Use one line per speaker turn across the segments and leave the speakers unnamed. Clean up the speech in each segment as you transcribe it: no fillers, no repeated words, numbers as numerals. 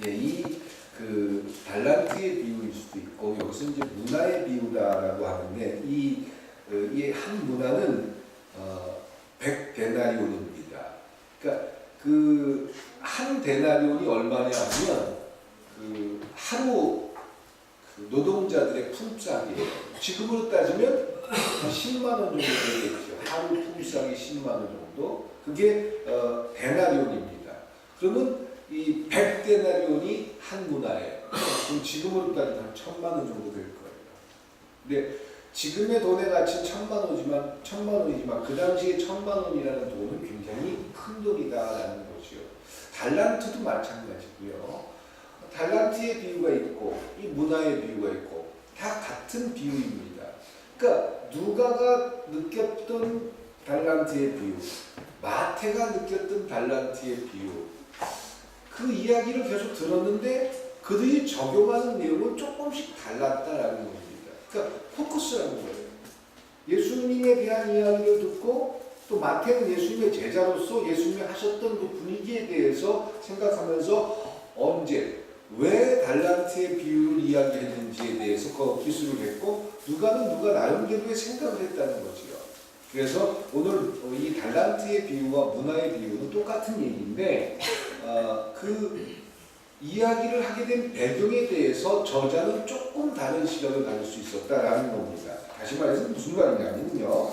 예, 이 달란트의 비유일 수도 있고 여기서 이제 문화의 비유다라고 하는데 이 한 문화는 100데나리온입니다. 그러니까 그 한 데나리온이 얼마냐 하면 그 하루 그 노동자들의 품삯이에요. 지금으로 따지면 10만 원 정도 되겠죠. 하루 품삯이 10만 원 정도. 그게 데나리온입니다. 그러면 이 100데나리온이 한 문화예요. 그럼 지금으로 따지면 1000만 원 정도 될 거예요. 근데 지금의 돈의 가치는 1000만 원이지만 그 당시에 1000만 원이라는 돈은 굉장히 큰 돈이다라는 거죠. 달란트도 마찬가지고요. 달란트의 비유가 있고 이 문화의 비유가 있고 다 같은 비유입니다. 그러니까 누가가 느꼈던 달란트의 비유, 마태가 느꼈던 달란트의 비유, 그 이야기를 계속 들었는데 그들이 적용하는 내용은 조금씩 달랐다라는 겁니다. 그러니까 포커스라는 거예요. 예수님에 대한 이야기를 듣고 또 마태는 예수님의 제자로서 예수님이 하셨던 그 분위기에 대해서 생각하면서 언제, 왜 달란트의 비유를 이야기했는지에 대해서 그 기술을 했고 누가는 누가 나름대로의 생각을 했다는 거지요. 그래서 오늘 이 달란트의 비유와 문화의 비유는 똑같은 얘기인데 그 이야기를 하게 된 배경에 대해서 저자는 조금 다른 시각을 가질 수 있었다라는 겁니다. 다시 말해서 무슨 말이냐면요.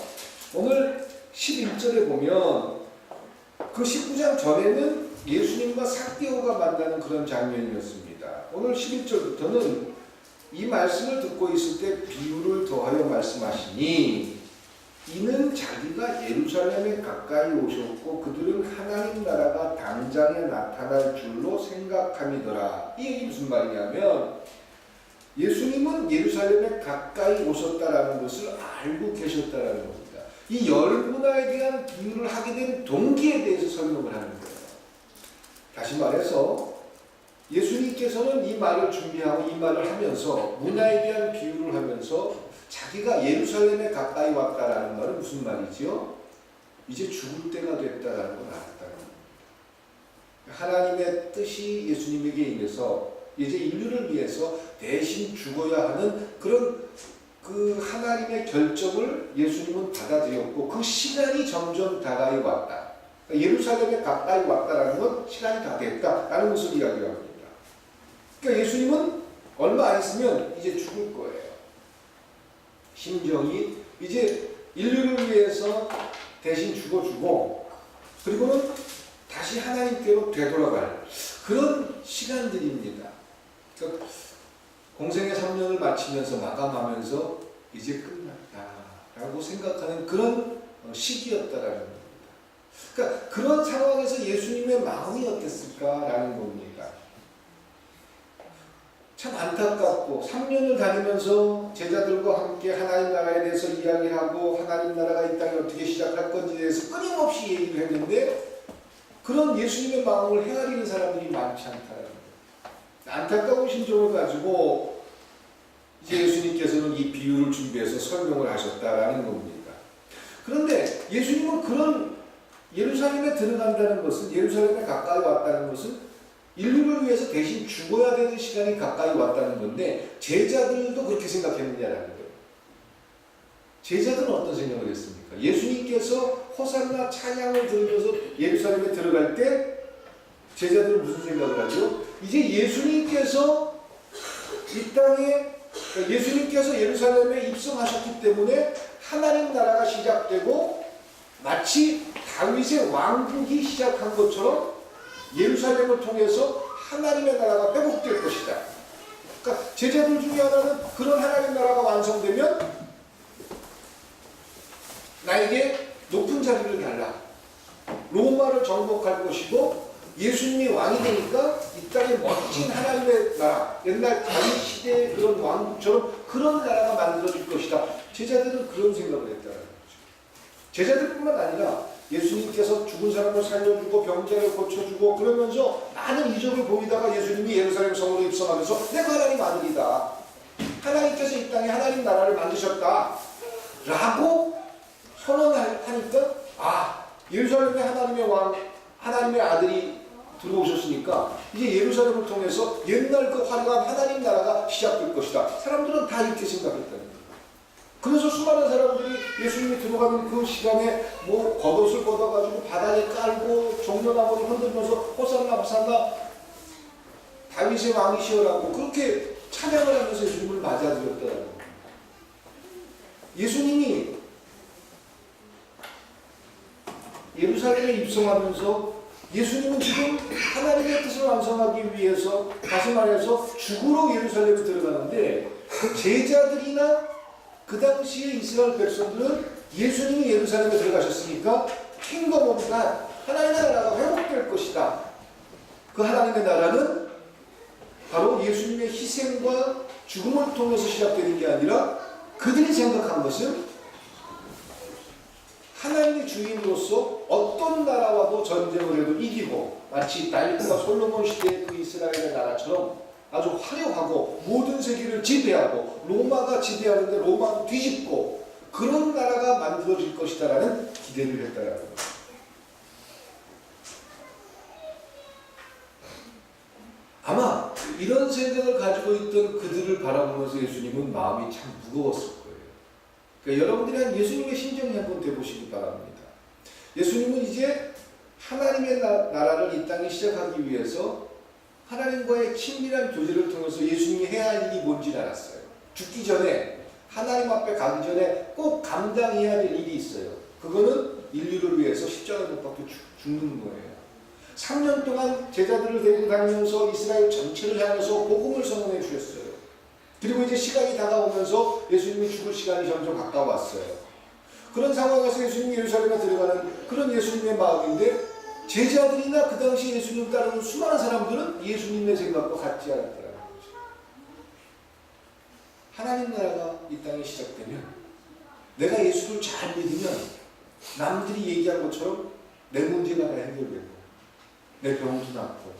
오늘 11절에 보면 그 19장 전에는 예수님과 삭개오가 만나는 그런 장면이었습니다. 오늘 11절부터는 이 말씀을 듣고 있을 때 비유를 더하여 말씀하시니 이는 자기가 예루살렘에 가까이 오셨고 그들은 하나님 나라가 당장에 나타날 줄로 생각함이더라. 이 얘기 무슨 말이냐면 예수님은 예루살렘에 가까이 오셨다라는 것을 알고 계셨다라는 겁니다. 이 열 문화에 대한 비유를 하게 된 동기에 대해서 설명을 하는 거예요. 다시 말해서 예수님께서는 이 말을 준비하고 이 말을 하면서 문화에 대한 비유를 하면서 자기가 예루살렘에 가까이 왔다라는 말은 무슨 말이지요? 이제 죽을 때가 됐다라는 걸 알았다는 겁니다. 하나님의 뜻이 예수님에게 임해서 이제 인류를 위해서 대신 죽어야 하는 그런 그 하나님의 결정을 예수님은 받아들였고 그 시간이 점점 다가이 왔다. 그러니까 예루살렘에 가까이 왔다라는 건 시간이 다 됐다라는 것을 이야기합니다. 그러니까 예수님은 얼마 안 있으면 이제 죽을 거예요. 심정이 이제 인류를 위해서 대신 죽어주고 그리고는 다시 하나님께로 되돌아갈 그런 시간들입니다. 그러니까 공생의 3년을 마치면서 마감하면서 이제 끝났다라고 생각하는 그런 시기였다라는 겁니다. 그러니까 그런 상황에서 예수님의 마음이 어땠을까라는 겁니다. 참 안타깝고 3년을 다니면서 제자들과 함께 하나님 나라에 대해서 이야기하고 하나님 나라가 이 땅에 어떻게 시작할 건지에 대해서 끊임없이 얘기를 했는데 그런 예수님의 마음을 헤아리는 사람들이 많지 않다는 거예요. 안타까운 심정을 가지고 이제 예수님께서는 이 비유를 준비해서 설명을 하셨다라는 겁니다. 그런데 예수님은 그런 예루살렘에 들어간다는 것은 예루살렘에 가까이 왔다는 것은 인류를 위해서 대신 죽어야 되는 시간이 가까이 왔다는 건데 제자들도 그렇게 생각했느냐라는 거예요. 제자들은 어떤 생각을 했습니까? 예수님께서 호산나 찬양을 들으면서 예루살렘에 들어갈 때 제자들은 무슨 생각을 하죠? 이제 예수님께서 이 땅에 예수님께서 예루살렘에 입성하셨기 때문에 하나님 나라가 시작되고 마치 다윗의 왕국이 시작한 것처럼 예루살렘을 통해서 하나님의 나라가 회복될 것이다. 그러니까 제자들 중에 하나는 그런 하나님 나라가 완성되면 나에게 높은 자리를 달라. 로마를 정복할 것이고 예수님이 왕이 되니까 이 땅에 멋진 하나님의 나라, 옛날 다윗 시대의 그런 왕국처럼 그런 나라가 만들어질 것이다. 제자들은 그런 생각을 했다는 거죠. 제자들뿐만 아니라 예수님께서 죽은 사람을 살려주고 병자를 고쳐주고 그러면서 많은 이적을 보이다가 예수님이 예루살렘 성으로 입성하면서 내가 하나님 아들이다. 하나님께서 이 땅에 하나님 나라를 만드셨다. 라고 선언하니까 예루살렘에 하나님의 왕, 하나님의 아들이 들어오셨으니까 이제 예루살렘을 통해서 옛날 그 화려한 하나님 나라가 시작될 것이다. 사람들은 다 이렇게 생각했다는 거예요. 그래서 수많은 사람들이 예수님이 들어가는 그 시간에 뭐 겉옷을 걷어가지고 바닥에 깔고 종려나무를 흔들면서 호산나 호산나 다윗의 왕이시여라고 그렇게 찬양을 하면서 예수님을 맞아들였다는 거예요. 예수님이 예루살렘에 입성하면서 예수님은 지금 하나님의 뜻을 완성하기 위해서 다시 말해서 죽으러 예루살렘에 들어가는데 제자들이나 그 당시에 이스라엘 백성들은 예수님이 예루살렘에 들어가셨으니까 킹덤 오브 갓, 하나님의 나라가 회복될 것이다. 그 하나님의 나라는 바로 예수님의 희생과 죽음을 통해서 시작되는 게 아니라 그들이 생각한 것은 하나님의 주인으로서 어떤 나라와도 전쟁을 해도 이기고 마치 다윗과 솔로몬 시대의 그 이스라엘의 나라처럼 아주 화려하고 모든 세계를 지배하고 로마가 지배하는데 로마는 뒤집고 그런 나라가 만들어질 것이다라는 기대를 했다라는 거예요. 아마 이런 생각을 가지고 있던 그들을 바라보면서 예수님은 마음이 참 무거웠을 거예요. 그러니까 여러분들이 한 예수님의 심정이 한번 돼보시기 바랍니다. 예수님은 이제 하나님의 나라를 이 땅에 시작하기 위해서 하나님과의 친밀한 교제를 통해서 예수님이 해야 할 일이 뭔지 알았어요. 죽기 전에 하나님 앞에 가기 전에 꼭 감당해야 될 일이 있어요. 그거는 인류를 위해서 십자가에 못 박혀 죽는 거예요. 3년 동안 제자들을 데리고 다니면서 이스라엘 전체를 향해서 복음을 선언해 주셨어요. 그리고 이제 시간이 다가오면서 예수님이 죽을 시간이 점점 가까워왔어요. 그런 상황에서 예수님이 예루살렘에 들어가는 그런 예수님의 마음인데 제자들이나 그 당시 예수님을 따르는 수많은 사람들은 예수님의 생각과 같지 않았다는 거죠. 하나님 나라가 이 땅에 시작되면 내가 예수를 잘 믿으면 남들이 얘기한 것처럼 내 문제가 다 해결되고 내 병도 낫고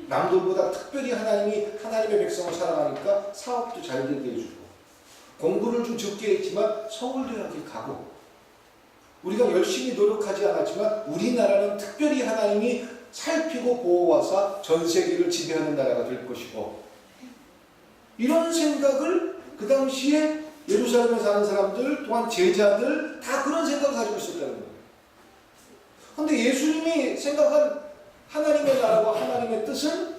남들보다 특별히 하나님의 백성을 사랑하니까 사업도 잘 되게 해주고 공부를 좀 적게 했지만 서울대학에 가고 우리가 열심히 노력하지 않았지만 우리나라는 특별히 하나님이 살피고 보호하사 전 세계를 지배하는 나라가 될 것이고 이런 생각을 그 당시에 예루살렘에 사는 사람들 또한 제자들 다 그런 생각을 가지고 있었다는 거예요. 그런데 예수님이 생각한 하나님의 나라와 하나님의 뜻은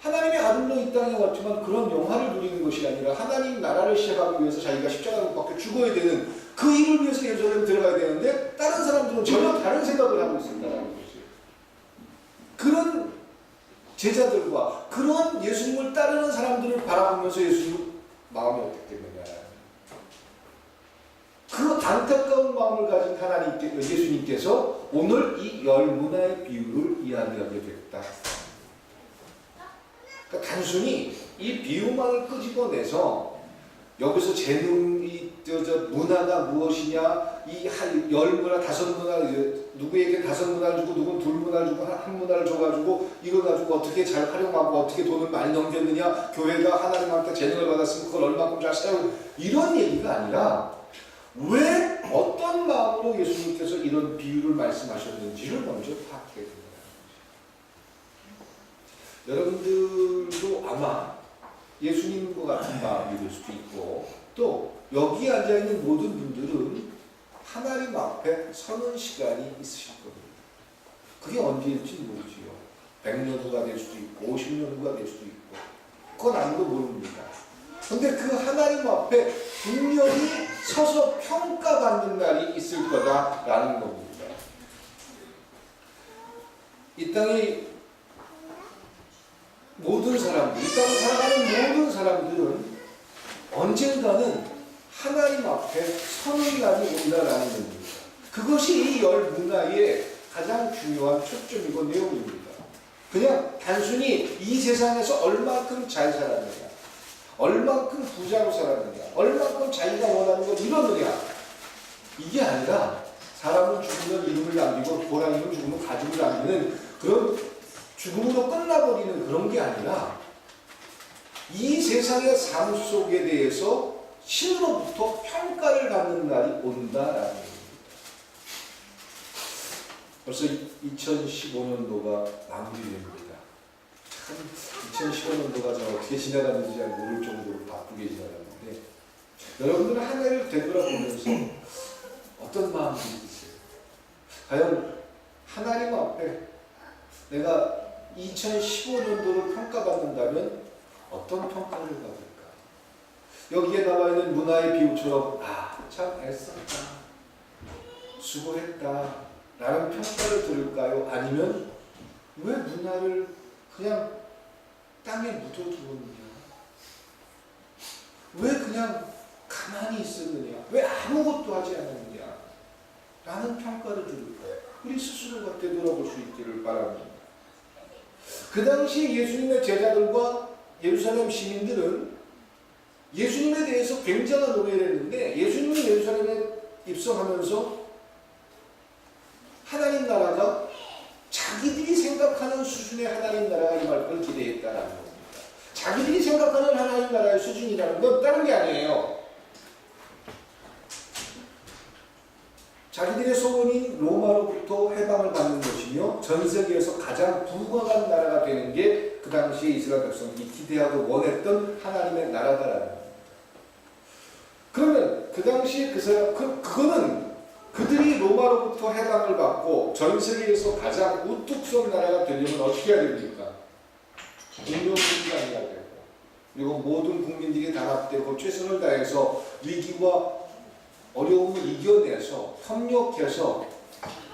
하나님의 아들로 이 땅에 왔지만 그런 영화를 누리는 것이 아니라 하나님 나라를 시작하기 위해서 자기가 십자가를 못 박혀 죽어야 되는 그 일을 위해서 예루살렘에 들어가야 되는데 다른 사람들은 전혀 다른 생각을 하고 있었다는 거죠. 그런 제자들과 그런 예수님을 따르는 사람들을 바라보면서 예수님 마음이 어떻게 되느냐. 그 안타까운 마음을 가진 예수님께서 오늘 이 열 문화의 비유를 이야기하게 됐다. 그러니까 단순히 이 비유만을 끄집어내서 여기서 문화가 무엇이냐, 이 열 문화, 다섯 문화, 누구에게 다섯 문화를 주고 누구는 둘 문화를 주고 한 문화를 줘가지고 이걸 가지고 어떻게 잘 활용하고 어떻게 돈을 많이 넘겼느냐, 교회가 하나님한테 재능을 받았으면 그걸 얼마큼 잘 사용, 이런 얘기가 아니라 왜 어떤 마음으로 예수님께서 이런 비유를 말씀하셨는지를 먼저 파악해야 됩니다. 여러분들도 아마 예수님과 같은 마음이 될 수도 있고 또 여기 앉아있는 모든 분들은 하나님 앞에 서는 시간이 있으실 겁니다. 그게 언제일지 모르지요. 100년 후가 될 수도 있고 50년 후가 될 수도 있고 그건 아무도 모릅니다. 그런데 그 하나님 앞에 분명히 서서 평가받는 날이 있을 거다라는 겁니다. 이 땅의 모든 사람들, 이 땅을 살아가는 모든 사람들은 언젠가는 하나님 앞에 서는 날이 온다라는 겁니다. 그것이 이 열 문화의 가장 중요한 초점이고 내용입니다. 그냥 단순히 이 세상에서 얼만큼 잘 살았느냐, 얼만큼 부자로 살았느냐, 얼만큼 자기가 원하는 걸 이뤘느냐, 이게 아니라 사람은 죽으면 이름을 남기고 고라니는 죽으면 가죽을 남기는 그런 죽음으로 끝나버리는 그런 게 아니라 이 세상의 삶 속에 대해서 신으로부터 평가를 받는 날이 온다라는 겁니다. 벌써 2015년도가 마무리됩니다. 참 2015년도가 저 어떻게 지나갔는지 잘 모를 정도로 바쁘게 지나갔는데 여러분들은 한 해를 되돌아보면서 어떤 마음이 드세요? 과연 하나님 앞에 내가 2015년도를 평가받는다면 어떤 평가를 받을까? 여기에 나와 있는 문화의 비유처럼 참 애썼다, 수고했다 라는 평가를 들을까요? 아니면 왜 문화를 그냥 땅에 묻어두었느냐? 왜 그냥 가만히 있었느냐? 왜 아무것도 하지 않았느냐? 라는 평가를 들을까요? 우리 스스로가 되돌아볼 수 있기를 바랍니다. 그 당시 예수님의 제자들과 예루살렘 시민들은 예수님에 대해서 굉장한 오해를 했는데 예수님이 예루살렘에 입성하면서 하나님 나라가 자기들이 생각하는 수준의 하나님 나라가 임할 걸 기대했다라는 겁니다. 자기들이 생각하는 하나님 나라의 수준이라는 건 다른 게 아니에요. 자기들의 소원인 로마로부터 해방을 받는 것이며 전 세계에서 가장 부강한 나라가 되는 게 그 당시에 이스라엘 백성이 기대하고 원했던 하나님의 나라다라는 겁니다. 그러면 그 당시에 그거는 그들이 로마로부터 해방을 받고 전 세계에서 가장 우뚝 선 나라가 되려면 어떻게 해야 됩니까? 공명분리해야 되고 그리고 모든 국민들이 단합되고 최선을 다해서 위기와 어려움을 이겨내서 협력해서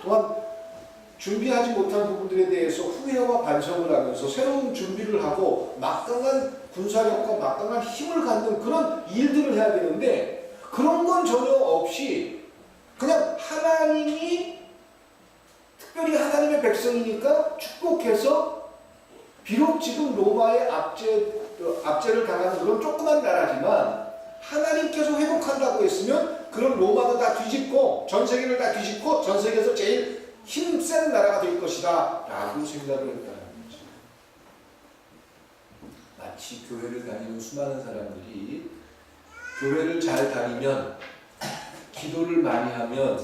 또한 준비하지 못한 부분들에 대해서 후회와 반성을 하면서 새로운 준비를 하고 막강한 군사력과 막강한 힘을 갖는 그런 일들을 해야 되는데 그런 건 전혀 없이 그냥 하나님이 특별히 하나님의 백성이니까 축복해서 비록 지금 로마의 압제를 당하는 그런 조그만 나라지만 하나님께서 회복한다고 했으면 그런 로마도 다 뒤집고 전 세계를 다 뒤집고 전 세계에서 제일 힘센 나라가 될 것이다 라고 생각을 했다는 거죠. 마치 교회를 다니는 수많은 사람들이 교회를 잘 다니면 기도를 많이 하면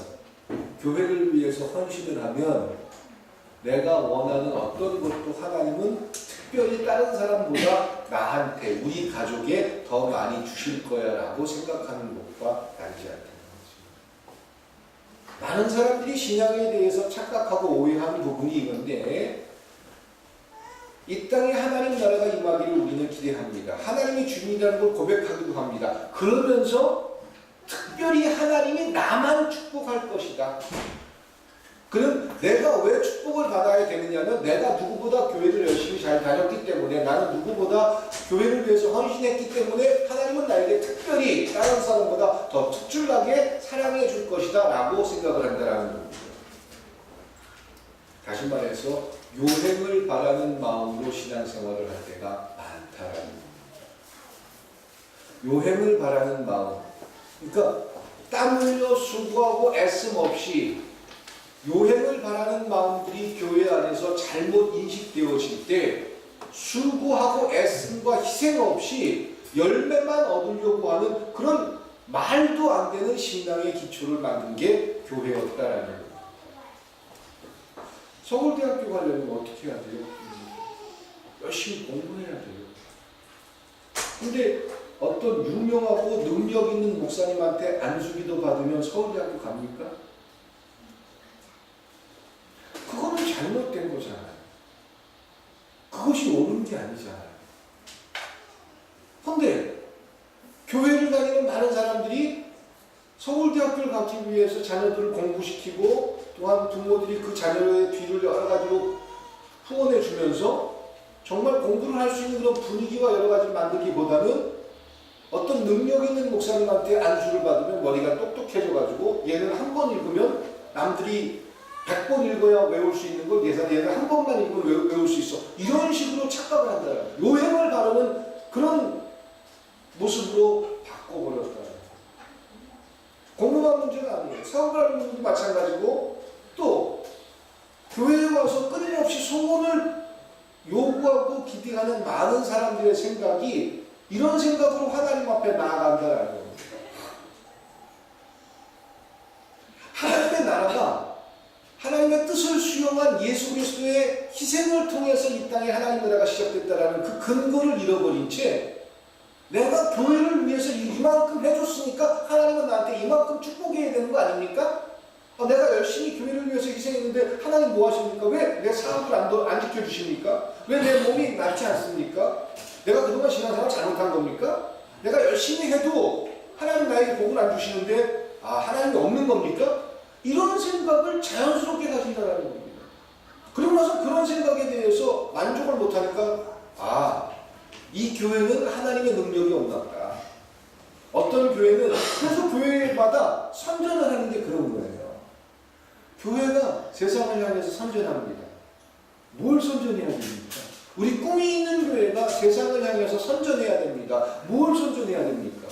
교회를 위해서 헌신을 하면 내가 원하는 어떤 것도 하나님은 특별히 다른 사람보다 나한테 우리 가족에 더 많이 주실 거야 라고 생각하는 것과 다르지 않다는 거지. 많은 사람들이 신앙에 대해서 착각하고 오해하는 부분이 있는데 이 땅에 하나님 나라가 임하기를 우리는 기대합니다. 하나님이 주님이라는 걸 고백하기도 합니다. 그러면서 특별히 하나님이 나만 축복할 것이다. 그럼 내가 왜 축복을 받아야 되느냐면 내가 누구보다 교회를 열심히 잘 다녔기 때문에 나는 누구보다 교회를 위해서 헌신했기 때문에 하나님은 나에게 특별히 다른 사람보다 더 특출나게 사랑해 줄 것이다 라고 생각을 한다는 겁니다. 다시 말해서 요행을 바라는 마음으로 신앙생활을 할 때가 많다라는 겁니다. 요행을 바라는 마음, 그러니까 땀 흘려 수고하고 애씀 없이 요행을 바라는 마음들이 교회 안에서 잘못 인식되어질 때 수고하고 애씀과 희생 없이 열매만 얻으려고 하는 그런 말도 안 되는 신앙의 기초를 만든 게 교회였다라는 거예요. 서울대학교 가려면 어떻게 해야 돼요? 열심히 공부해야 돼요. 근데 어떤 유명하고 능력 있는 목사님한테 안수기도 받으면 서울대학교 갑니까? 그거는 잘못된 거잖아요. 그것이 옳은 게 아니잖아요. 그런데 교회를 다니는 많은 사람들이 서울대학교를 가기 위해서 자녀들을 공부시키고 또한 부모들이 그 자녀의 뒤를 여러 가지로 후원해 주면서 정말 공부를 할 수 있는 그런 분위기와 여러 가지를 만들기보다는 어떤 능력 있는 목사님한테 안수를 받으면 머리가 똑똑해져가지고 얘는 한 번 읽으면 남들이 100번 읽어야 외울 수 있는 걸 얘는 한 번만 읽으면 외울 수 있어. 이런 식으로 착각을 한다. 요행을 바르는 그런 모습으로 바꿔버렸다. 공부만 문제가 아니에요. 사업을 하는 분도 마찬가지고 또 교회에 와서 끊임없이 소원을 요구하고 기대하는 많은 사람들의 생각이 이런 생각으로 하나님 앞에 나아간다는 겁니다. 하나님의 나라가 하나님의 뜻을 수용한 예수 그리스도의 희생을 통해서 이 땅에 하나님 나라가 시작됐다라는 그 근거를 잃어버린 채 내가 교회를 위해서 이만큼 해줬으니까 하나님은 나한테 이만큼 축복해야 되는 거 아닙니까? 내가 열심히 교회를 위해서 희생했는데 하나님 뭐 하십니까? 왜 내 사업을 안 지켜주십니까? 왜 내 몸이 낫지 않습니까? 내가 그동안 신앙생활 잘못한 겁니까? 내가 열심히 해도 하나님 나에게 복을 안 주시는데 하나님이 없는 겁니까? 이런 생각을 자연스럽게 가진다는 겁니다. 그리고 나서 그런 생각에 대해서 만족을 못하니까 이 교회는 하나님의 능력이 없나 보다. 어떤 교회는 그래서 교회마다 선전을 하는 게 그런 거예요. 교회가 세상을 향해서 선전합니다. 뭘 선전해야 됩니까? 우리 꿈이 있는 교회가 세상을 향해서 선전해야 됩니다. 뭘 선전해야 됩니까?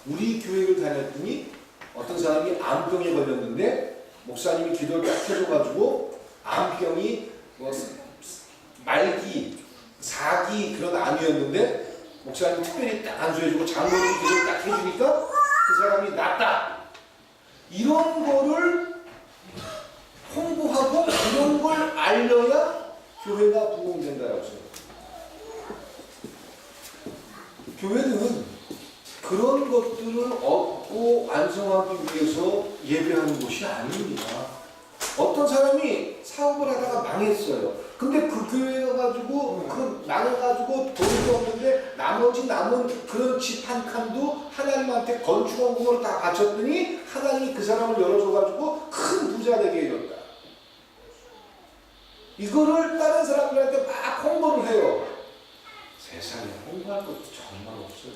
우리 교회를 다녔더니 어떤 사람이 암병에 걸렸는데 목사님이 기도를 딱 해줘가지고 암병이 말기, 4기 그런 암이었는데 목사님이 특별히 딱 안수해주고 장로님이 기도를 딱 해주니까 그 사람이 낫다. 이런 거를 홍보하고 이런 걸 알려야 교회가 부흥된다라고 생각합니다. 교회는 그런 것들을 얻고 완성하기 위해서 예배하는 곳이 아닙니다. 어떤 사람이 사업을 하다가 망했어요. 근데 그 교회가 가지고 망해가지고 돈이 없는데 나머지 남은 그런 집 한 칸도 하나님한테 건축원금으로 다 바쳤더니 하나님이 그 사람을 열어줘가지고 큰 부자 되게 해줬다. 이거를 다른 사람들한테 막 홍보를 해요. 세상에 홍보할 것도 정말 없어요.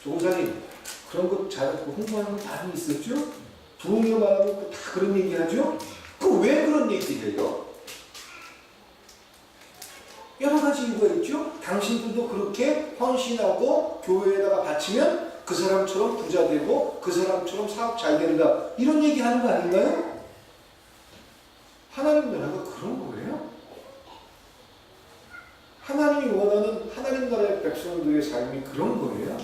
조공사님 그런 거 잘하고 홍보하는 거 많이 있었죠? 부흥회 말하면 다 그런 얘기 하죠? 왜 그런 얘기를 해요? 여러 가지 이유가 있죠? 당신들도 그렇게 헌신하고 교회에다가 바치면 그 사람처럼 부자 되고 그 사람처럼 사업 잘 된다. 이런 얘기 하는 거 아닌가요? 하나님 나라가 그런 거예요. 하나님이 원하는 하나님 나라의 백성들의 삶이 그런 거예요.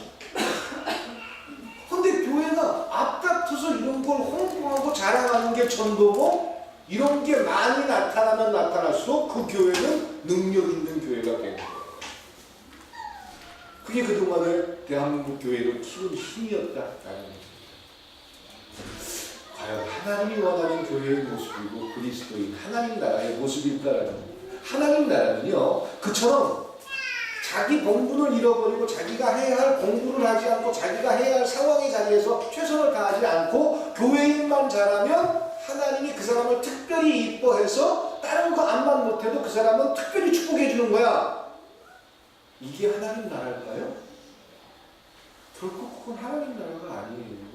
근데 교회가 앞다투서 이런 걸 홍보하고 자랑하는 게 전도고 이런 게 많이 나타나면 나타날수록 그 교회는 능력 있는 교회가 된 거예요. 그게 그동안의 대한민국 교회를 키운 힘이었다라는 거죠. 과연 하나님이 원하는 교회의 모습이고 그리스도인 하나님 나라의 모습일까라는 거예요. 하나님 나라는요, 그처럼 자기 본분을 잃어버리고 자기가 해야 할 공부를 하지 않고 자기가 해야 할 상황의 자리에서 최선을 다하지 않고 교회인만 잘하면 하나님이 그 사람을 특별히 이뻐해서 다른 거 암만 못해도 그 사람은 특별히 축복해 주는 거야. 이게 하나님 나라일까요? 결코 그건 하나님 나라가 아니에요.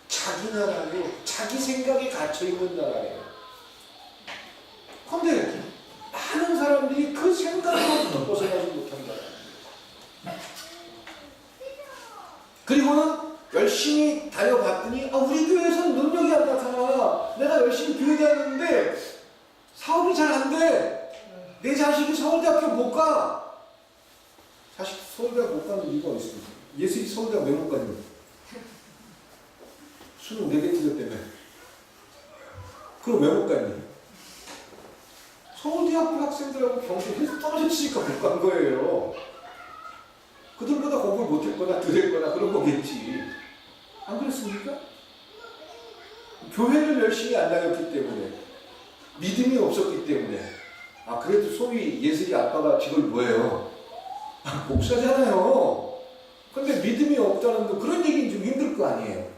자기 나라예요. 자기 생각에 갇혀있는 나라예요. 그런데 많은 사람들이 그 생각으로부터 벗어나지 못한다. 그리고는 열심히 다녀봤더니 우리 교회에서는 능력이 안 나타나. 내가 열심히 교회 다녔는데 사업이 잘 안 돼. 내 자식이 서울대학교 못 가. 자식 서울대학 못 가는 이유가 있습니다. 예수이 서울대학 왜 못 가니? 수능 4개 틀렸다며. 그럼 왜 못 갔니? 서울대학교 학생들하고 경쟁해서 떨어졌으니까 못 간 거예요. 그들보다 공부를 못했거나 덜했거나 그런 거겠지. 안 그렇습니까? 교회를 열심히 안 다녔기 때문에, 믿음이 없었기 때문에. 그래도 소위 예슬이 아빠가 직업이 뭐예요? 목사잖아요. 근데 믿음이 없다는 거, 그런 얘기는 좀 힘들 거 아니에요.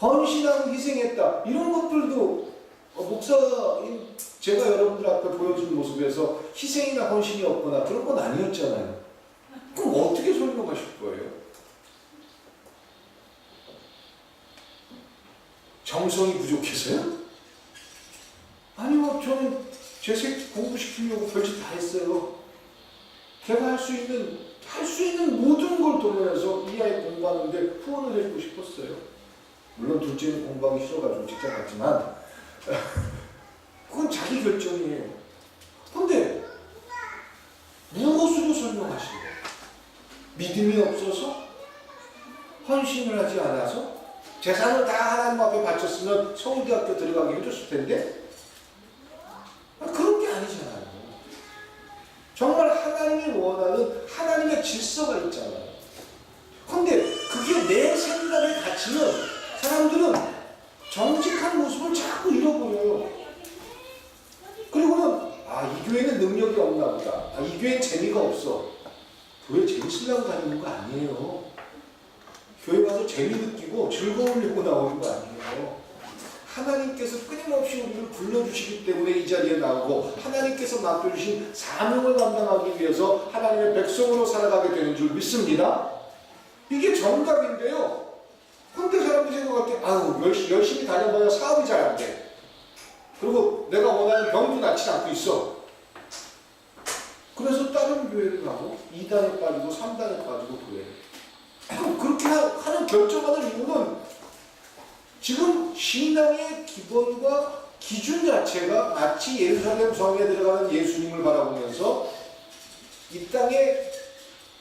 헌신하고 희생했다. 이런 것들도 목사인 제가 여러분들 앞에 보여준 모습에서 희생이나 헌신이 없거나 그런 건 아니었잖아요. 그럼 어떻게 설명하실 거예요? 정성이 부족해서요? 아니요, 저는 제 새끼 공부시키려고 별짓 다 했어요. 제가 할 수 있는 모든 걸 동원해서 이 아이 공부하는데 후원을 해주고 싶었어요. 물론 둘째는 공부하기 싫어가지고 직장 갔지만 그건 자기 결정이에요. 근데 무엇으로 설명하시는 거예요? 믿음이 없어서? 헌신을 하지 않아서? 재산을 다 하나님 앞에 바쳤으면 서울대학교 들어가기 힘들었을 텐데 그런 게 아니잖아요. 정말 하나님이 원하는 하나님의 질서가 있잖아요. 그런데 그게 내 생각에 갇히면 사람들은 정직한 모습을 자꾸 잃어버려요. 그리고는 이 교회는 능력이 없나 보다. 이 교회는 재미가 없어. 교회 재밌으려고 다니는 거 아니에요. 교회 가서 재미 느끼고 즐거우려고 나오는 거 아니에요. 하나님께서 끊임없이 우리를 불러주시기 때문에 이 자리에 나오고 하나님께서 맡겨주신 사명을 감당하기 위해서 하나님의 백성으로 살아가게 되는 줄 믿습니다. 이게 정답인데요. 근데 사람들이 생각할 때 열심히 다녀봐야 사업이 잘 안 돼. 그리고 내가 원하는 병도 낫지 않고 있어. 그래서 다른 교회를 가고 2단에 빠지고 3단에 빠지고 그래. 그렇게 하는 결정하는 이유는 지금 신앙의 기본과 기준 자체가 마치 예루살렘 성에 들어가는 예수님을 바라보면서 이 땅에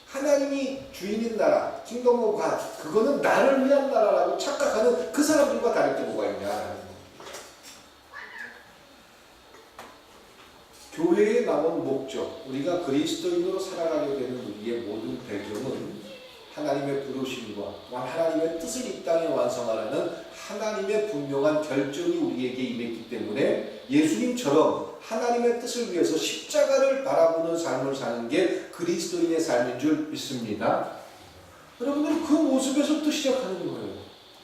하나님이 주인인 나라, 킹덤 오브 갓, 그거는 나를 위한 나라라고 착각하는 그 사람들과 다를 게 뭐가 있냐. 교회에 나온 목적, 우리가 그리스도인으로 살아가게 되는 우리의 모든 배경은 하나님의 부르심과 또한 하나님의 뜻을 이 땅에 완성하라는 하나님의 분명한 결정이 우리에게 임했기 때문에 예수님처럼 하나님의 뜻을 위해서 십자가를 바라보는 삶을 사는 게 그리스도인의 삶인 줄 믿습니다. 여러분들 그 모습에서부터 시작하는 거예요.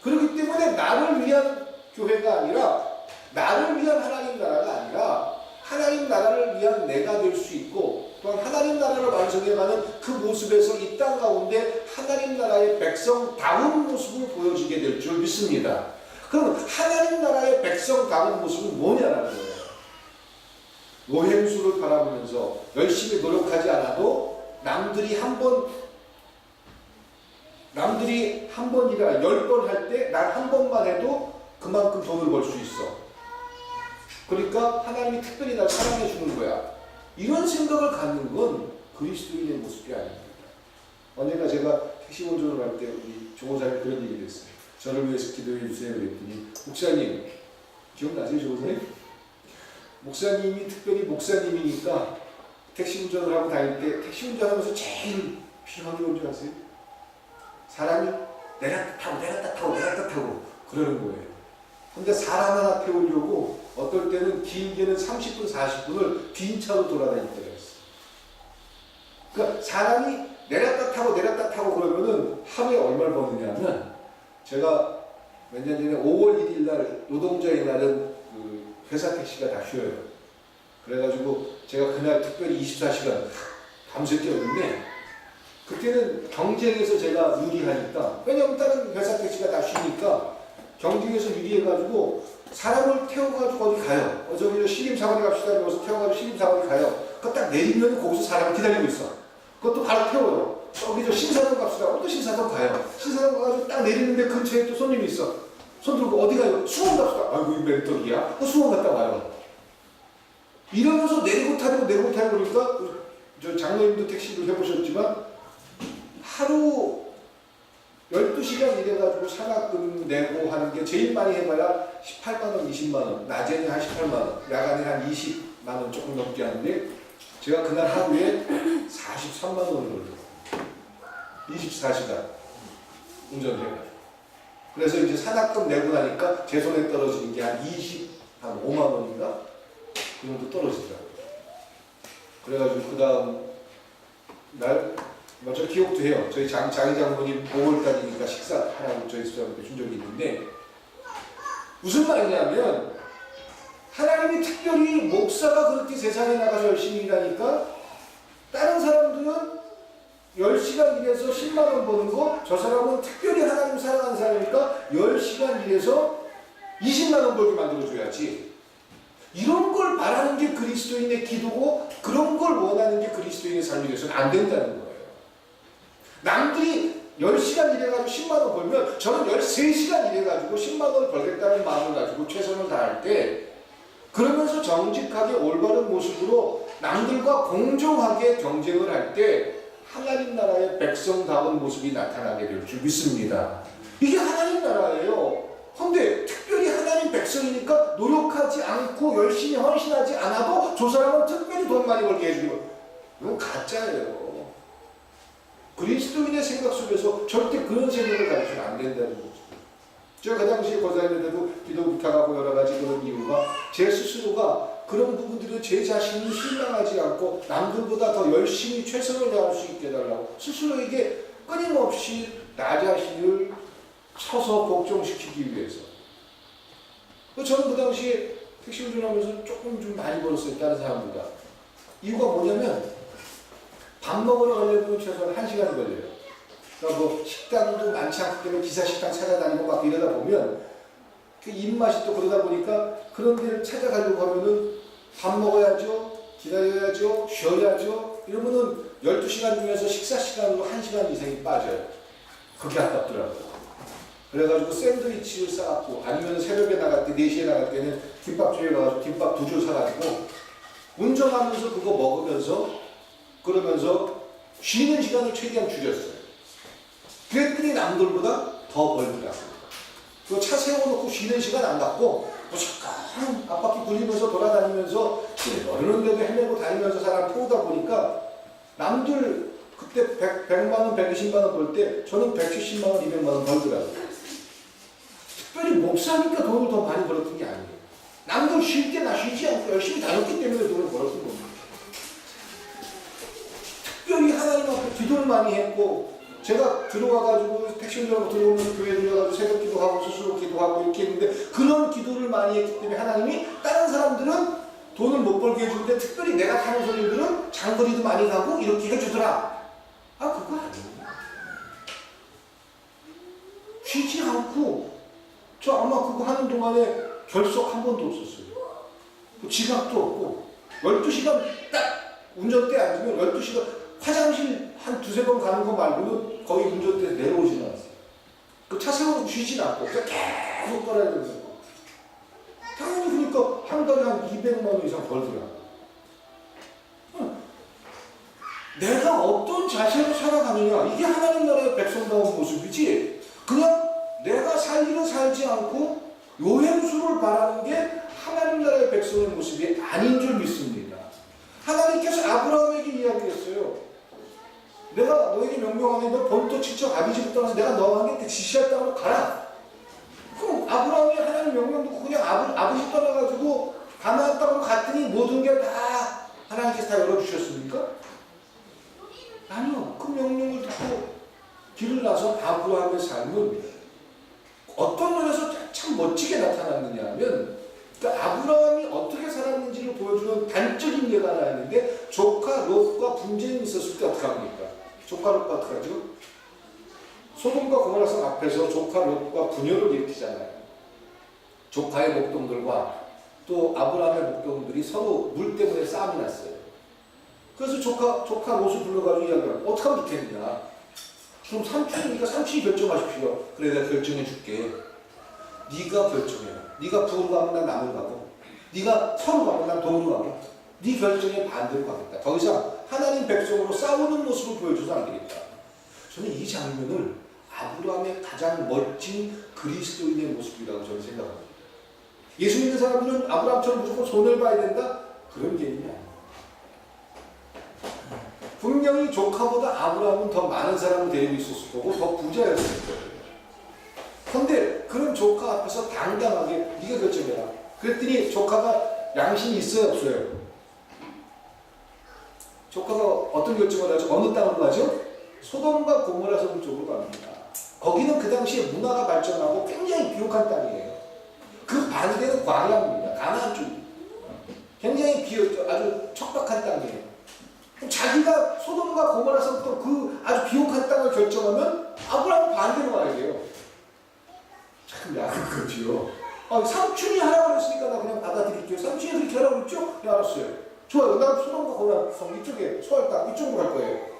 그렇기 때문에 나를 위한 교회가 아니라 나를 위한 하나님 나라가 아니라 하나님 나라를 위한 내가 될 수 있고 또한 하나님 나라를 완성해가는 그 모습에서 이 땅 가운데 하나님 나라의 백성다운 모습을 보여지게 될 줄 믿습니다. 그럼 하나님 나라의 백성다운 모습은 뭐냐라는 거예요. 노행수를 바라보면서 열심히 노력하지 않아도 남들이 한 번이라 10번 할 때 난 한 번만 해도 그만큼 돈을 벌 수 있어. 그러니까 하나님이 특별히 날 사랑해 주는 거야. 이런 생각을 갖는 건 그리스도인의 모습이 아닙니다. 언젠가 제가 택시 운전을 할 때 우리 조고사님 그런 얘기를 했어요. 저를 위해서 기도해 주세요 그랬더니 목사님, 기억나세요 조고사님? 목사님이 특별히 목사님이니까 택시 운전을 하고 다닐 때 택시 운전하면서 제일 필요한 게 뭔지 아세요? 사람이 내렸다 타고 그러는 거예요. 근데 사람 하나 태우려고 어떨 때는 길게는 30분, 40분을 빈 차로 돌아다닐 때가 있어요. 그러니까 사람이 내렸다 타고 그러면은 하루에 얼마를 버느냐면 제가 몇 년 전에 5월 1일 날 노동자의 날은 그 회사 택시가 다 쉬어요. 그래가지고 제가 그날 특별히 24시간 밤새 뛰었는데 그때는 경쟁에서 제가 유리하니까 왜냐면 다른 회사 택시가 다 쉬니까 경쟁에서 유리해가지고 사람을 태워가지고 어디 가요. 저기 신림사거리 갑시다 이러면서 태워가지고 신림사거리 가요. 그 딱 내리면 거기서 사람을 기다리고 있어. 그것도 바로 태워요. 저기 신사동 갑시다. 또 신사동 가요. 신사동 가가지고 딱 내리는데 근처에 또 손님이 있어. 손 들고 어디 가요? 수원 갑시다. 아이고 이 멘토리야. 수원 갔다 와요. 이러면서 내리고 타고 그러니까 저 장로님도 택시를 해보셨지만 하루 12시간 일해가지고 산악금 내고 하는 게 제일 많이 해봐야 18만원, 20만원, 낮에는 한 18만원, 야간에 한 20만원 조금 넘게 하는데 제가 그날 하루에 43만원을 벌어요. 24시간 운전해가지고. 그래서 이제 산악금 내고 나니까 제 손에 떨어지는 게 한 5만원인가? 그 정도 떨어지더라고요. 그래가지고 그 다음 날 저 기억도 해요. 저희 자기 장모님 5월달이니까 식사하라고 저희 집사람한테 준 적이 있는데 무슨 말이냐면 하나님이 특별히 목사가 그렇게 세상에 나가서 열심히 일하니까 다른 사람들은 10시간 일해서 10만원 버는 거 저 사람은 특별히 하나님 사랑하는 사람이니까 10시간 일해서 20만원 벌게 만들어줘야지. 이런 걸 바라는 게 그리스도인의 기도고 그런 걸 원하는 게 그리스도인의 삶이 돼서는 안 된다는 거예요. 남들이 10시간 일해가지고 10만원 벌면 저는 13시간 일해가지고 10만원을 벌겠다는 마음을 가지고 최선을 다할 때 그러면서 정직하게 올바른 모습으로 남들과 공정하게 경쟁을 할 때 하나님 나라의 백성다운 모습이 나타나게 될 줄 믿습니다. 이게 하나님 나라예요. 근데 특별히 하나님 백성이니까 노력하지 않고 열심히 헌신하지 않아도 저 사람은 특별히 돈 많이 벌게 해주는 거예요. 이건 가짜예요. 그리스도인의 생각 속에서 절대 그런 생각을 가지시면 안 된다는 거죠. 제가 그 당시에 거사님들도 기도 부탁하고 여러 가지 그런 이유가 제 스스로가 그런 부분들을 제 자신이 실망하지 않고 남들보다 더 열심히 최선을 다할 수 있게 해달라고 스스로에게 끊임없이 나 자신을 쳐서 복종시키기 위해서. 저는 그 당시에 택시 운전하면서 조금 좀 많이 벌었어요. 다른 사람보다. 이유가 뭐냐면 밥 먹으러 가려면 최소한 1시간 걸려요. 그러니까 뭐 식당도 많지 않기 때문에 기사 식당 찾아다니고 막 이러다 보면 그 입맛이 또 그러다 보니까 그런 데를 찾아가려고 하면은 밥 먹어야죠. 기다려야죠. 쉬어야죠. 이러면은 12시간 중에서 식사 시간으로 1시간 이상이 빠져요. 그게 아깝더라고요. 그래가지고 샌드위치를 싸갖고 아니면 새벽에 나갈 때 4시에 나갈 때는 김밥집에 가가지고 김밥 2줄 사가지고 운전하면서 그거 먹으면서 그러면서 쉬는 시간을 최대한 줄였어요. 그랬더니 남들보다 더 벌더라고요. 그 차 세워놓고 쉬는 시간 안 갖고 뭐 잠깐 앞바퀴 굴리면서 돌아다니면서 어느 데도 헤매고 다니면서 사람 태우다 보니까 남들 그때 100만 원, 120만 원 벌 때 저는 170만 원, 200만 원 벌더라고요. 특별히 목사니까 돈을 더 많이 벌었던 게 아니에요. 남들 쉴 때 나 쉬지 않고 열심히 다녔기 때문에 돈을 벌었던 겁니다. 특별히 하나님 앞에 기도를 많이 했고 제가 들어와가지고 택시 운전하고 들어오면서 교회 들어가지고 새벽 기도하고 스스로 기도하고 이렇게 했는데 그런 기도를 많이 했기 때문에 하나님이 다른 사람들은 돈을 못 벌게 해주는데 특별히 내가 타는 소리들은 장거리도 많이 가고 이렇게 해주더라. 아 그거 아니에요. 쉬지 않고 저 아마 그거 하는 동안에 결석 한 번도 없었어요. 지각도 없고 12시간 딱 운전대 앉으면 12시간 화장실 한 2-3번 가는 거 말고는 거의 운전대에서 내려오지는 않았어요. 그 차 세워놓고 쉬진 않고 그냥 계속 걸어야 되는 거예요. 당연히 그러니까 한 달에 한 200만 원 이상 벌더라. 내가 어떤 자세로 살아가느냐 이게 하나님 나라의 백성다운 모습이지 그냥 내가 살 일은 살지 않고 요행수를 바라는 게 하나님 나라의 백성의 모습이 아닌 줄 믿습니다. 하나님께서 아브라함에게 이야기했어요. 내가 너에게 명령하니 너 본토 친척 아비집을 떠나서 내가 너에게 지시할 땅으로 가라. 그럼 아브라함이 하나님 명령 듣고 그냥 아버지 떠나가지고 가나안 땅으로 갔더니 모든 게 다 하나님께서 다 열어주셨습니까? 아니요. 그 명령을 듣고 길을 나서 아브라함의 삶은 어떤 면에서 참 멋지게 나타났느냐 하면 그러니까 아브라함이 어떻게 살았는지를 보여주는 단적인 예가 하나 있는데 조카 롯과 분쟁이 있었을 때 어떻게 합니까? 조카 롯과 어떻게 하죠? 소돔과 고모라 성 앞에서 조카 롯과 분열을 일으키잖아요. 조카의 목동들과 또 아브라함의 목동들이 서로 물 때문에 싸움이 났어요. 그래서 조카 롯을 불러가지고 이야기하면 어떻게 하면 좋겠느냐. 그럼 삼촌이니까 삼촌이 결정하십시오. 그래 내가 결정해 줄게. 네가 결정해라. 네가 북으로 가면 난 남으로 가고 네가 서로 가면 난 동으로 가고 네 결정에 반대로 가겠다. 더 이상 하나님 백성으로 싸우는 모습을 보여줘서 안 되겠다. 저는 이 장면을 아브라함의 가장 멋진 그리스도인의 모습이라고 저는 생각합니다. 예수 믿는 사람들은 아브라함처럼 무조건 손을 봐야 된다? 그런 개념이 아니에요. 분명히 조카보다 아브라함은 더 많은 사람을 데리고 있었을 거고 더 부자였을 거예요. 그런데 그런 조카 앞에서 당당하게 네가 결정해라. 그랬더니 조카가 양심이 있어요 없어요? 조카가 어떤 결정을 하죠? 어느 땅으로 가죠? 소돔과 고모라 성 쪽으로 갑니다. 거기는 그 당시에 문화가 발전하고 굉장히 비옥한 땅이에요. 그 반대는 광야입니다. 가나안 쪽. 굉장히 아주 척박한 땅이에요. 자기가 소돔과 고모라 성 또 그 아주 비옥한 땅을 결정하면 아브라함은 반대로 가야 돼요. 참 야한 거지요. 삼촌이 하라고 했으니까 나 그냥 받아들일게요. 삼촌이 그렇게 하라고 했죠? 네, 알았어요. 좋아요. 난 소돔과 고모라 성 이쪽에 소할 땅 이쪽으로 갈 거예요.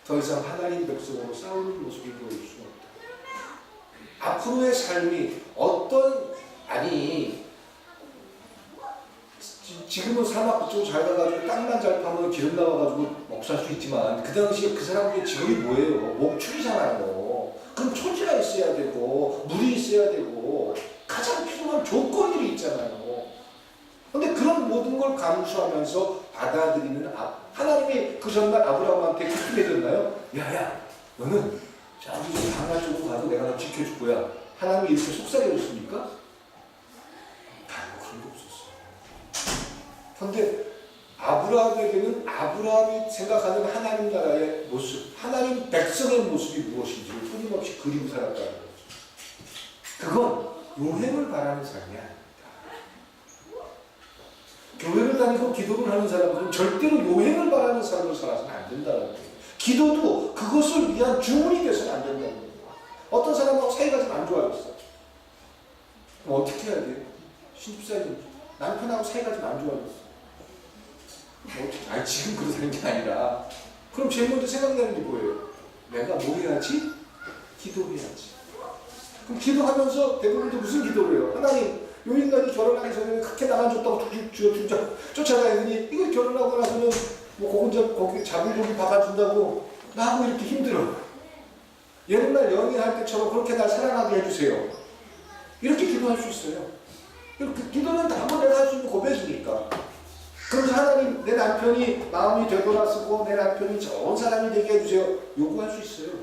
더 이상 하나님 백성으로 싸우는 모습을 보여줄 수는 없다. 앞으로의 삶이 지금은 사막 쪽 잘 가가지고 땅만 잘 파면 기름 나와가지고 먹고 살 수 있지만 그 당시에 그 사람들의 직업이 뭐예요? 목축이잖아요. 그럼 토지가 있어야 되고 물이 있어야 되고 가장 필요한 조건들이 있잖아요. 근데 그런 모든 걸 감수하면서 받아들이는 하나님이 그 전날 아브라함한테 그렇게 해줬나요? 야야 너는 저기 좀 강나 쪽으로 가도 내가 너 지켜줄 거야. 하나님이 이렇게 속삭여줬습니까? 그런 게 없었어요. 그런데 아브라함에게는 아브라함이 생각하는 하나님 나라의 모습, 하나님 백성의 모습이 무엇인지를 끊임없이 그리고 살았다는 거죠. 그건 요행을 바라는 삶이 아닙니다. 교회를 다니고 기도를 하는 사람들은 절대로 요행을 바라는 삶을 살아서는 안 된다는 거예요. 기도도 그것을 위한 주문이 돼서는 안 된다는 거예요. 어떤 사람하고 사이가 좀 안 좋아졌어. 그럼 어떻게 해야 돼요? 신집사님, 남편하고 사이가 좀 안 좋아졌어. 지금 그러는 게 아니라 그럼 제일 먼저 생각나는 게 뭐예요? 내가 뭐 해야지? 기도해야지. 그럼 기도하면서 대부분도 무슨 기도를 해요? 하나님, 요 인간이 결혼하기 전에 그렇게 나만 줬다고 쫓아다니더니 이거 결혼하고 나서는 뭐 거기 자궁고기 밥 안 준다고 나하고 이렇게 힘들어. 옛날 연애할 때처럼 그렇게 날 사랑하게 해주세요. 이렇게 기도할 수 있어요. 기도는 한번 내가 할 수 있는 고백이니까. 그래서 하나님, 내 남편이 마음이 되돌아서고 내 남편이 좋은 사람이 되게 해주세요. 요구할 수 있어요.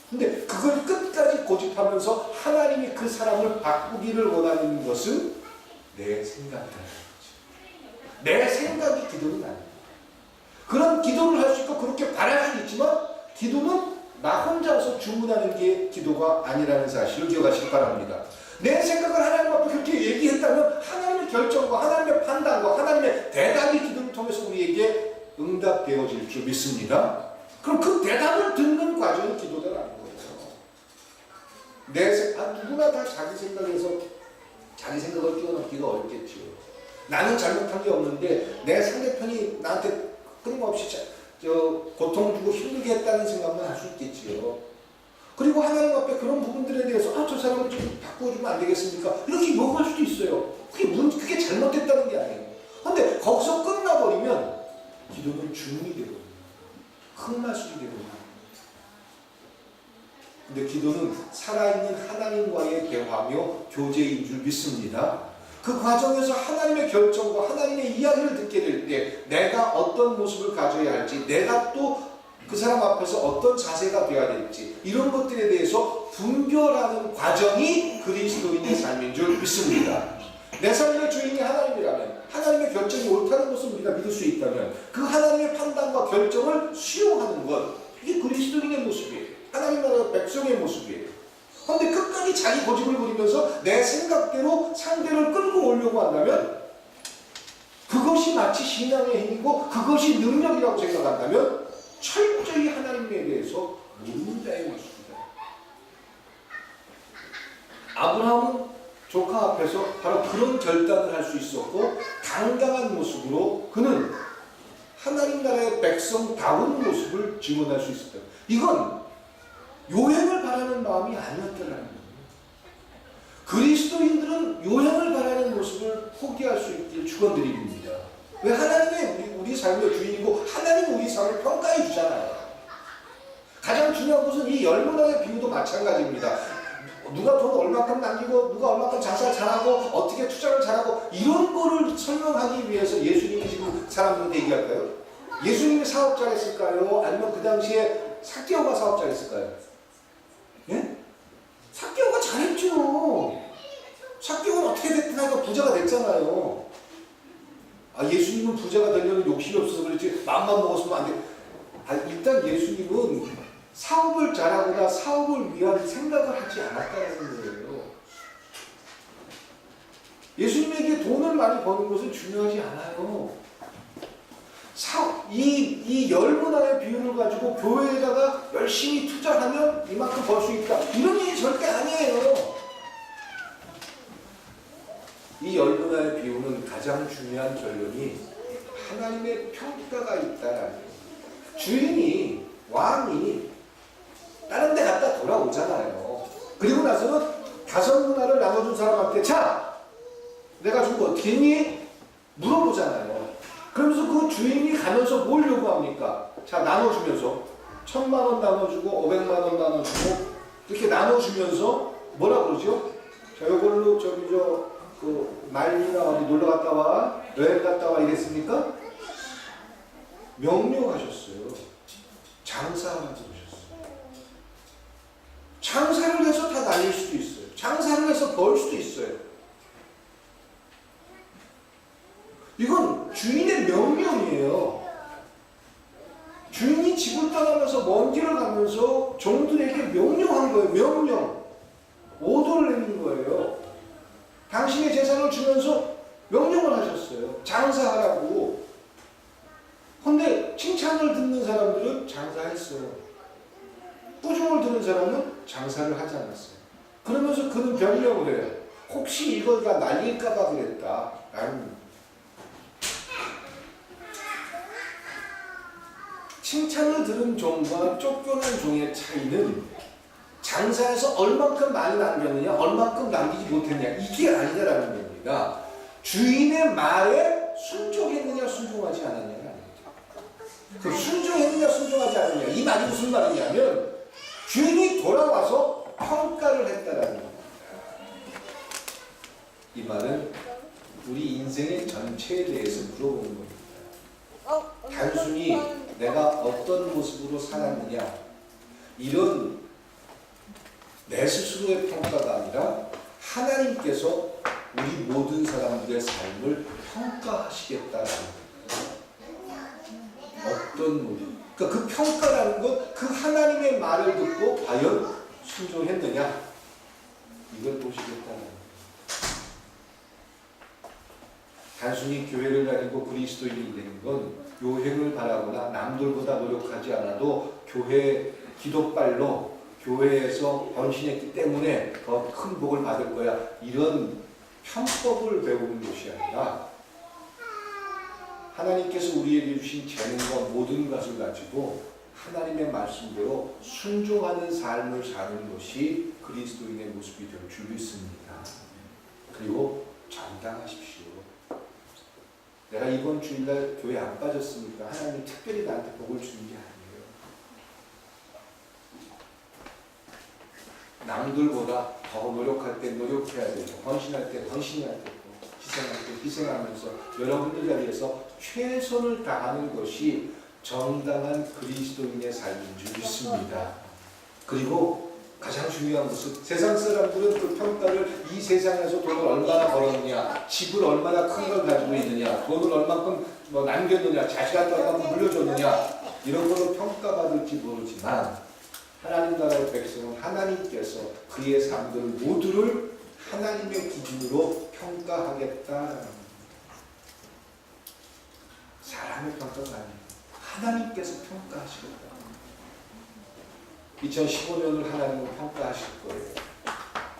근데 그걸 끝까지 고집하면서 하나님이 그 사람을 바꾸기를 원하는 것은 내 생각이라는 거죠. 내 생각이 기도는 아닙니다. 그런 기도를 할 수 있고 그렇게 바랄 수 있지만 기도는 나 혼자서 주문하는 게 기도가 아니라는 사실을 기억하시기 바랍니다. 내 생각을 하나님 앞에 그렇게 얘기했다면 하나님의 결정과 하나님의 판단과 하나님의 대답이 기도를 통해서 우리에게 응답되어질 줄 믿습니다. 그럼 그 대답을 듣는 과정이 기도다라는 거예요. 누구나 다 자기 생각에서 자기 생각을 뛰어넘기가 어렵겠지요. 나는 잘못한 게 없는데 내 상대편이 나한테 끊임없이 고통 주고 힘들게 했다는 생각만 할 수 있겠지요. 그리고 하나님 앞에 그런 부분들에 대해서 저 사람을 좀 바꿔주면 안 되겠습니까? 이렇게 요구할 수도 있어요. 그게 잘못됐다는 게 아니에요. 그런데 거기서 끝나버리면 기도는 주문이 되거든요. 흙마술이 되거든요. 근데 기도는 살아있는 하나님과의 대화며 교제인 줄 믿습니다. 그 과정에서 하나님의 결정과 하나님의 이야기를 듣게 될 때 내가 어떤 모습을 가져야 할지, 내가 또 그 사람 앞에서 어떤 자세가 되어야 될지 이런 것들에 대해서 분별하는 과정이 그리스도인의 삶인 줄 믿습니다. 내 삶의 주인이 하나님이라면, 하나님의 결정이 옳다는 것을 우리가 믿을 수 있다면 그 하나님의 판단과 결정을 수용하는 것, 이게 그리스도인의 모습이에요. 하나님 나라의 백성의 모습이에요. 그런데 끝까지 자기 고집을 부리면서 내 생각대로 상대를 끌고 오려고 한다면 그것이 마치 신앙의 힘이고 그것이 능력이라고 생각한다면 철저히 하나님에 대해서 모르는 자의 모습이다. 아브라함은 조카 앞에서 바로 그런 결단을 할 수 있었고 당당한 모습으로 그는 하나님 나라의 백성다운 모습을 증언할 수 있었다. 이건 요행을 바라는 마음이 아니었다는 거예요. 그리스도인들은 요행을 바라는 모습을 포기할 수 있길 축원드립니다. 왜? 하나님의 우리 삶의 주인이고 하나님 우리 삶을 평가해 주잖아요. 가장 중요한 것은 이 열문화의 비유도 마찬가지입니다. 누가 돈 얼마큼 남기고 누가 얼마큼 장사 잘하고 어떻게 투자를 잘하고 이런 거를 설명하기 위해서 예수님이 지금 사람들한테 얘기할까요? 예수님이 사업자였을까요? 아니면 그 당시에 삭개오가 사업자였을까요? 예? 삭개오가 잘했죠. 삭개오는 어떻게 됐든 하니까 부자가 됐잖아요. 예수님은 부자가 되려는 욕심이 없어서 그렇지 마음만 먹었으면 안 돼. 일단 예수님은 사업을 잘하거나 사업을 위한 생각을 하지 않았다는 거예요. 예수님에게 돈을 많이 버는 것은 중요하지 않아요. 이 열문화의 비율을 가지고 교회에다가 열심히 투자하면 이만큼 벌 수 있다. 이런 얘기 절대 아니에요. 이 열문화의 비유는 가장 중요한 결론이 하나님의 평가가 있다라는 거예요. 주인이, 왕이 다른 데 갔다 돌아오잖아요. 그리고 나서는 5 문화를 나눠준 사람한테 자! 내가 준 거 어떻게 했니? 오잖아요. 그러면서 그 주인이 가면서 뭘 요구합니까? 자, 나눠주면서 1,000만 원 나눠주고 500만 원 나눠주고 이렇게 나눠주면서 뭐라 그러죠? 자, 요걸로 그 말이나 어디 놀러 갔다 와, 여행 갔다 와 이랬습니까? 명령하셨어요. 장사하라 그러셨어요. 장사를 해서 다 날릴 수도 있어요. 장사를 해서 벌 수도 있어요. 이건 주인의 명령이에요. 주인이 집을 떠나면서 먼 길을 가면서 종들에게 명령한 거예요. 명령. 오더를 내린 거예요. 당신의 재산을 주면서 명령을 하셨어요. 장사하라고. 근데 칭찬을 듣는 사람들은 장사했어요. 꾸중을 듣는 사람은 장사를 하지 않았어요. 그러면서 그는 변명을 해요. 혹시 이거가 날릴까봐 그랬다. 라는. 칭찬을 들은 종과 쫓겨난 종의 차이는 장사에서 얼만큼 많이 남겼느냐, 얼만큼 남기지 못했느냐, 이게 아니다라는 겁니다. 주인의 말에 순종했느냐, 순종하지 않았느냐가 아닙니다. 그 순종했느냐, 순종하지 않느냐, 이 말이 무슨 말이냐면 주인이 돌아와서 평가를 했다라는 겁니다. 이 말은 우리 인생의 전체에 대해서 물어보는 겁니다. 단순히 내가 어떤 모습으로 살았느냐, 이런 내 스스로의 평가가 아니라 하나님께서 우리 모든 사람들의 삶을 평가하시겠다라는 거예요. 어떤 모습. 그러니까 그 평가라는 것, 그 하나님의 말을 듣고 과연 순종했느냐, 이걸 보시겠다는 거예요. 단순히 교회를 다니고 그리스도인이 되는 건 요행을 바라거나 남들보다 노력하지 않아도 교회 기도빨로 교회에서 헌신했기 때문에 더 큰 복을 받을 거야, 이런 편법을 배우는 것이 아니라 하나님께서 우리에게 주신 재능과 모든 것을 가지고 하나님의 말씀대로 순종하는 삶을 사는 것이 그리스도인의 모습이 될 줄 믿습니다. 그리고 감당하십시오. 내가 이번 주일날 교회 안 빠졌으니까 하나님이 특별히 나한테 복을 주는 게 아니에요. 남들보다 더 노력할 때 노력해야 되고, 헌신할 때 헌신해야 되고, 희생할 때 희생하면서 여러분들 자리에서 최선을 다하는 것이 정당한 그리스도인의 삶인 줄 믿습니다. 그리고 가장 중요한 것은 세상 사람들은 그 평가를 이 세상에서 돈을 얼마나 벌었느냐, 집을 얼마나 큰 걸 가지고 있느냐, 돈을 얼마큼 남겼느냐, 자식한테 얼마큼 물려줬느냐, 이런 걸로 평가받을지 모르지만 하나님 나라의 백성은 하나님께서 그의 삶들 모두를 하나님의 기준으로 평가하겠다라는 겁니다. 사람의 평가가 아니에요. 하나님께서 평가하시겠다. 2015년을 하나님은 평가하실 거예요.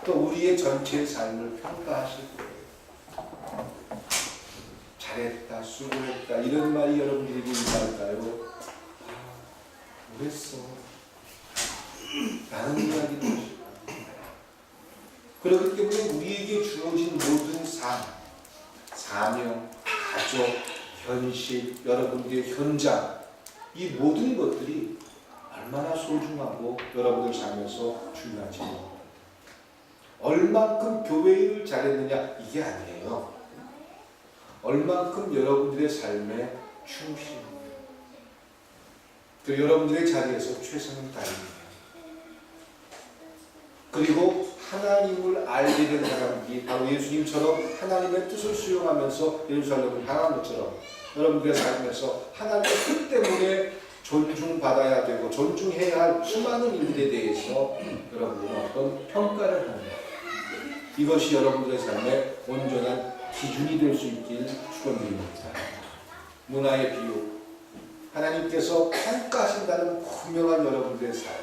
또 우리의 전체 삶을 평가하실 거예요. 잘했다, 수고했다, 이런 말이 여러분들에게 임할까요? 그랬어. 라는 이야기 것이다. 그렇기 때문에 우리에게 주어진 모든 삶, 사명, 가족, 현실, 여러분들의 현장, 이 모든 것들이 얼마나 소중하고 여러분들 삶에서 중요한지 모릅니다. 얼만큼 교회 일을 잘했느냐, 이게 아니에요. 얼만큼 여러분들의 삶에 충실합니다. 그 여러분들의 자리에서 최선을 다합니다. 그리고 하나님을 알게 된 사람들이 바로 예수님처럼 하나님의 뜻을 수용하면서 예루살렘을 향한 것처럼 여러분들의 삶에서 하나님의 뜻 때문에 존중받아야 되고 존중해야 할 수많은 일들에 대해서 여러분들은 어떤 평가를 하는 것, 이것이 여러분들의 삶의 온전한 기준이 될 수 있길 축원드립니다. 문화의 비유, 하나님께서 평가하신다는 분명한 여러분들의 삶,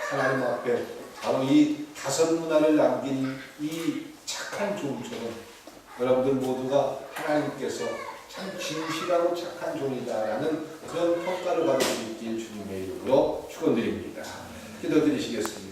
하나님 앞에 바로 이 5문화를 남긴 이 착한 종처럼 여러분들 모두가 하나님께서 참 진실하고 착한 종이다라는 그런 평가를 받을 수 있길 주님의 이름으로 축원드립니다. 기도드리시겠습니다.